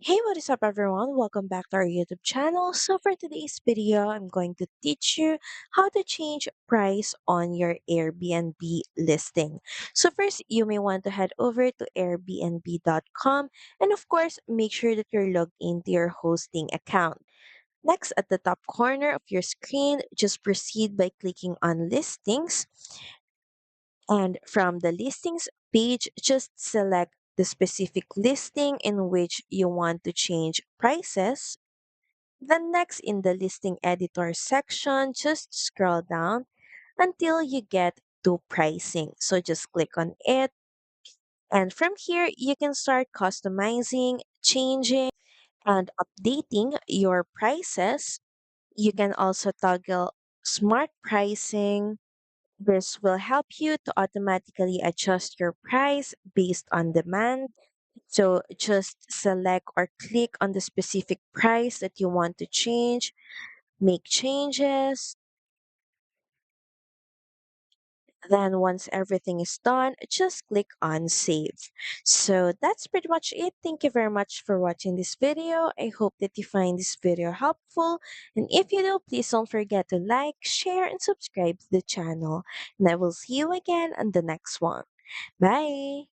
Hey, what is up, everyone? Welcome back to our YouTube channel. So, for today's video, I'm going to teach you how to change price on your Airbnb listing. So, first, you may want to head over to airbnb.com and, of course, make sure that you're logged into your hosting account. Next, at the top corner of your screen, just proceed by clicking on listings. And from the listings page, just select the specific listing in which you want to change prices. Then next in the listing editor section, just scroll down until you get to pricing. So just click on it. And from here, you can start customizing, changing, and updating your prices. You can also toggle smart pricing. This will help you to automatically adjust your price based on demand. So just select or click on the specific price that you want to change, make changes. Then once everything is done, just click on save. So that's pretty much it. Thank you very much for watching this video. I hope that you find this video helpful. And if you do, please don't forget to like, share, and subscribe to the channel. And I will see you again on the next one. Bye!